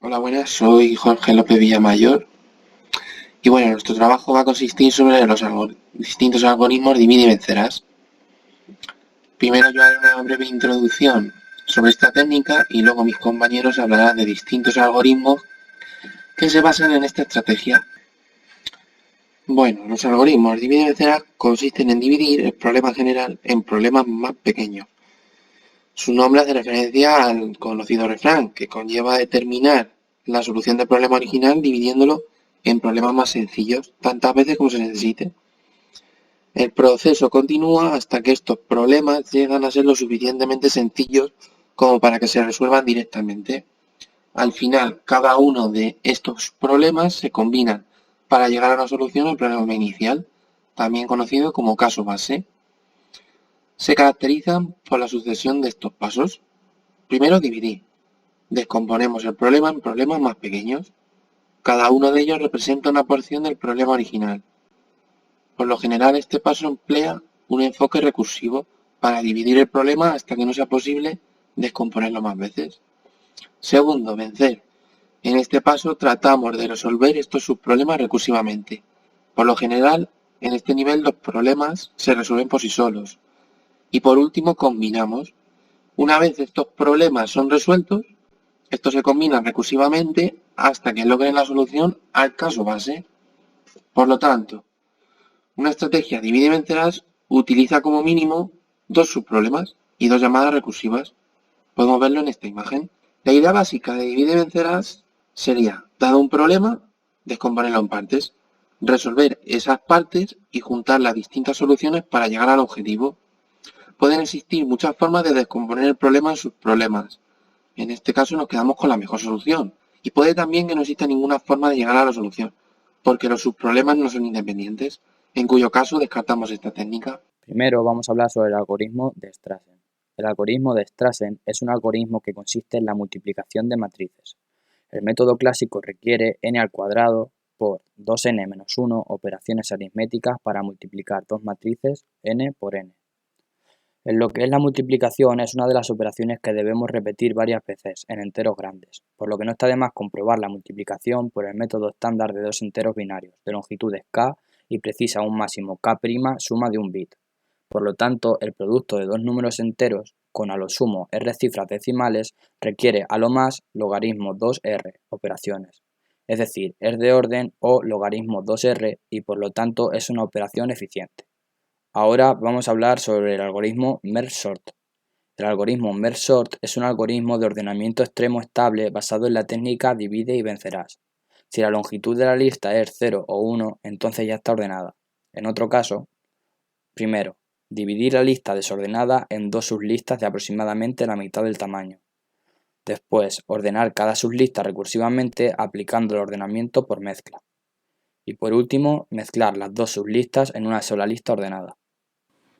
Hola, buenas, soy Jorge López Villamayor y bueno, nuestro trabajo va a consistir sobre los distintos algoritmos divide y vencerás. Primero yo haré una breve introducción sobre esta técnica y luego mis compañeros hablarán de distintos algoritmos que se basan en esta estrategia. Bueno, los algoritmos divide y vencerás consisten en dividir el problema general en problemas más pequeños. Su nombre hace referencia al conocido refrán, que conlleva determinar la solución del problema original dividiéndolo en problemas más sencillos, tantas veces como se necesite. El proceso continúa hasta que estos problemas llegan a ser lo suficientemente sencillos como para que se resuelvan directamente. Al final, cada uno de estos problemas se combinan para llegar a una solución al problema inicial, también conocido como caso base. Se caracterizan por la sucesión de estos pasos. Primero, dividir. Descomponemos el problema en problemas más pequeños. Cada uno de ellos representa una porción del problema original. Por lo general, este paso emplea un enfoque recursivo para dividir el problema hasta que no sea posible descomponerlo más veces. Segundo, vencer. En este paso tratamos de resolver estos subproblemas recursivamente. Por lo general, en este nivel los problemas se resuelven por sí solos. Y por último, combinamos. Una vez estos problemas son resueltos, estos se combinan recursivamente hasta que logren la solución al caso base. Por lo tanto, una estrategia divide y vencerás utiliza como mínimo dos subproblemas y dos llamadas recursivas. Podemos verlo en esta imagen. La idea básica de divide y vencerás sería, dado un problema, descomponerlo en partes, resolver esas partes y juntar las distintas soluciones para llegar al objetivo. Pueden existir muchas formas de descomponer el problema en subproblemas. En este caso nos quedamos con la mejor solución. Y puede también que no exista ninguna forma de llegar a la solución, porque los subproblemas no son independientes, en cuyo caso descartamos esta técnica. Primero vamos a hablar sobre el algoritmo de Strassen. El algoritmo de Strassen es un algoritmo que consiste en la multiplicación de matrices. El método clásico requiere n al cuadrado por 2n menos 1 operaciones aritméticas para multiplicar dos matrices n por n. En lo que es la multiplicación es una de las operaciones que debemos repetir varias veces en enteros grandes, por lo que no está de más comprobar la multiplicación por el método estándar de dos enteros binarios de longitudes k y precisa un máximo k' suma de un bit. Por lo tanto, el producto de dos números enteros con a lo sumo r cifras decimales requiere a lo más logaritmo 2r operaciones, es decir, es de orden o logaritmo 2r y por lo tanto es una operación eficiente. Ahora vamos a hablar sobre el algoritmo Merge-Sort. El algoritmo Merge-Sort es un algoritmo de ordenamiento extremo estable basado en la técnica divide y vencerás. Si la longitud de la lista es 0 o 1, entonces ya está ordenada. En otro caso, primero, dividir la lista desordenada en dos sublistas de aproximadamente la mitad del tamaño. Después, ordenar cada sublista recursivamente aplicando el ordenamiento por mezcla. Y por último, mezclar las dos sublistas en una sola lista ordenada.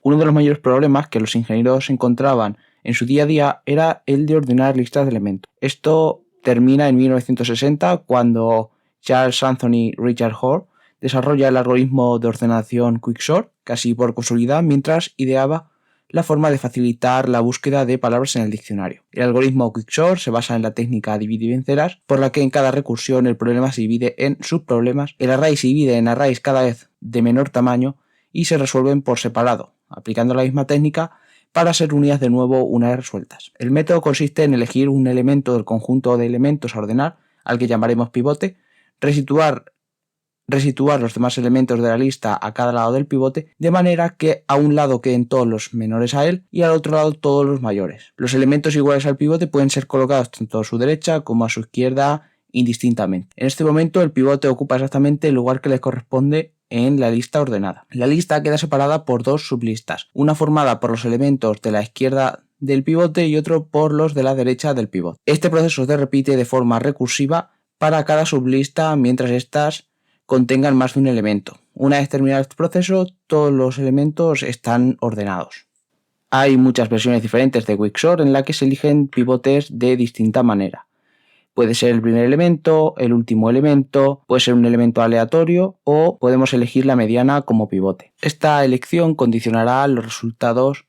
Uno de los mayores problemas que los ingenieros encontraban en su día a día era el de ordenar listas de elementos. Esto termina en 1960 cuando Charles Anthony Richard Hoare desarrolla el algoritmo de ordenación Quicksort, casi por casualidad, mientras ideaba la forma de facilitar la búsqueda de palabras en el diccionario. El algoritmo Quicksort se basa en la técnica divide y vencerás, por la que en cada recursión el problema se divide en subproblemas, el array se divide en arrays cada vez de menor tamaño y se resuelven por separado, aplicando la misma técnica para ser unidas de nuevo una vez resueltas. El método consiste en elegir un elemento del conjunto de elementos a ordenar, al que llamaremos pivote, resituar los demás elementos de la lista a cada lado del pivote, de manera que a un lado queden todos los menores a él y al otro lado todos los mayores. Los elementos iguales al pivote pueden ser colocados tanto a su derecha como a su izquierda indistintamente. En este momento el pivote ocupa exactamente el lugar que le corresponde en la lista ordenada. La lista queda separada por dos sublistas, una formada por los elementos de la izquierda del pivote y otro por los de la derecha del pivote. Este proceso se repite de forma recursiva para cada sublista mientras éstas contengan más de un elemento. Una vez terminado este proceso, todos los elementos están ordenados. Hay muchas versiones diferentes de Quicksort en las que se eligen pivotes de distinta manera. Puede ser el primer elemento, el último elemento, puede ser un elemento aleatorio o podemos elegir la mediana como pivote. Esta elección condicionará los resultados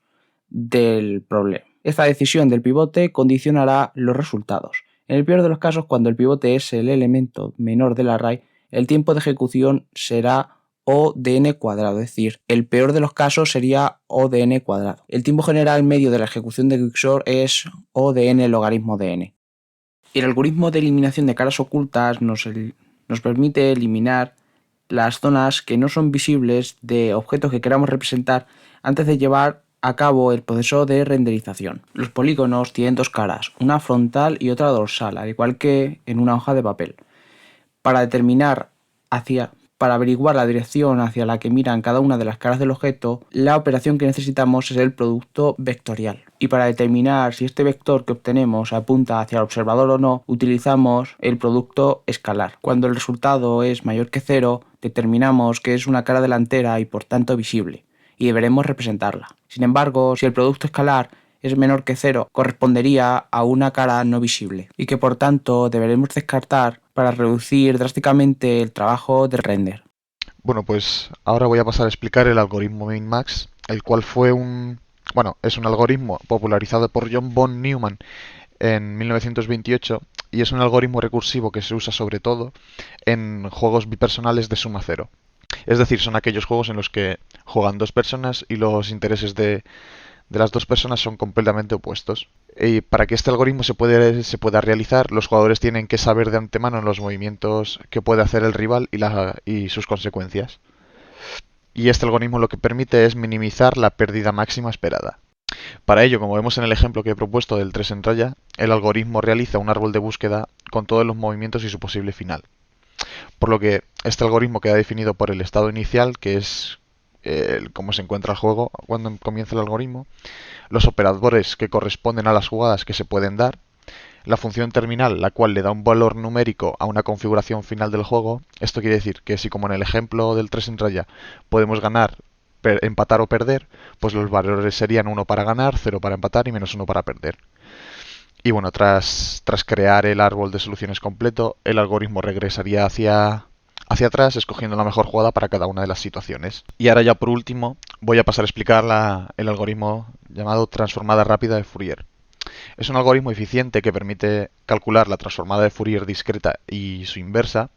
del problema. Esta decisión del pivote condicionará los resultados. En el peor de los casos, cuando el pivote es el elemento menor del array, el tiempo de ejecución será O de n cuadrado, es decir, el peor de los casos sería O de n cuadrado. El tiempo general medio de la ejecución de Quicksort es O de n logaritmo de n. El algoritmo de eliminación de caras ocultas nos permite eliminar las zonas que no son visibles de objetos que queramos representar antes de llevar a cabo el proceso de renderización. Los polígonos tienen dos caras, una frontal y otra dorsal, al igual que en una hoja de papel. Para averiguar la dirección hacia la que miran cada una de las caras del objeto, la operación que necesitamos es el producto vectorial. Y para determinar si este vector que obtenemos apunta hacia el observador o no, utilizamos el producto escalar. Cuando el resultado es mayor que 0, determinamos que es una cara delantera y por tanto visible, y deberemos representarla. Sin embargo, si el producto escalar es menor que 0, correspondería a una cara no visible, y que por tanto deberemos descartar para reducir drásticamente el trabajo de render. Bueno, pues ahora voy a pasar a explicar el algoritmo Min-Max, el cual es un algoritmo popularizado por John von Neumann en 1928 y es un algoritmo recursivo que se usa sobre todo en juegos bipersonales de suma cero. Es decir, son aquellos juegos en los que juegan dos personas y los intereses de las dos personas son completamente opuestos. Y para que este algoritmo se pueda realizar, los jugadores tienen que saber de antemano los movimientos que puede hacer el rival y sus consecuencias. Y este algoritmo lo que permite es minimizar la pérdida máxima esperada. Para ello, como vemos en el ejemplo que he propuesto del 3 en raya, el algoritmo realiza un árbol de búsqueda con todos los movimientos y su posible final. Por lo que este algoritmo queda definido por el estado inicial, que es cómo se encuentra el juego cuando comienza el algoritmo, los operadores que corresponden a las jugadas que se pueden dar, la función terminal, la cual le da un valor numérico a una configuración final del juego. Esto quiere decir que si, como en el ejemplo del 3 en raya, podemos ganar, empatar o perder, pues los valores serían 1 para ganar, 0 para empatar y -1 para perder. Y bueno, tras crear el árbol de soluciones completo, el algoritmo regresaría hacia atrás, escogiendo la mejor jugada para cada una de las situaciones. Y ahora ya por último, voy a pasar a explicar el algoritmo llamado transformada rápida de Fourier. Es un algoritmo eficiente que permite calcular la transformada de Fourier discreta y su inversa.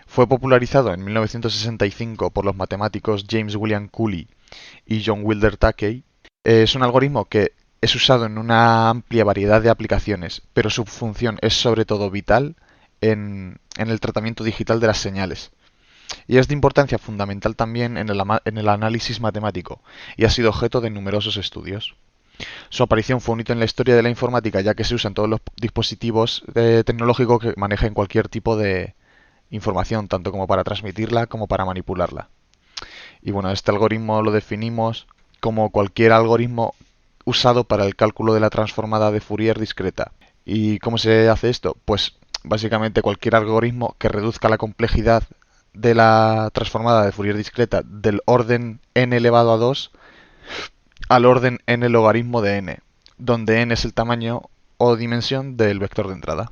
Fue popularizado en 1965 por los matemáticos James William Cooley y John Wilder Takey. Es un algoritmo que es usado en una amplia variedad de aplicaciones, pero su función es sobre todo vital en el tratamiento digital de las señales. Y es de importancia fundamental también en el análisis matemático, y ha sido objeto de numerosos estudios. Su aparición fue un hito en la historia de la informática, ya que se usa en todos los dispositivos tecnológicos que manejen cualquier tipo de información, tanto como para transmitirla como para manipularla. Y bueno, este algoritmo lo definimos como cualquier algoritmo usado para el cálculo de la transformada de Fourier discreta. ¿Y cómo se hace esto? Pues básicamente cualquier algoritmo que reduzca la complejidad de la transformada de Fourier discreta del orden n elevado a 2 al orden n logaritmo de n, donde n es el tamaño o dimensión del vector de entrada.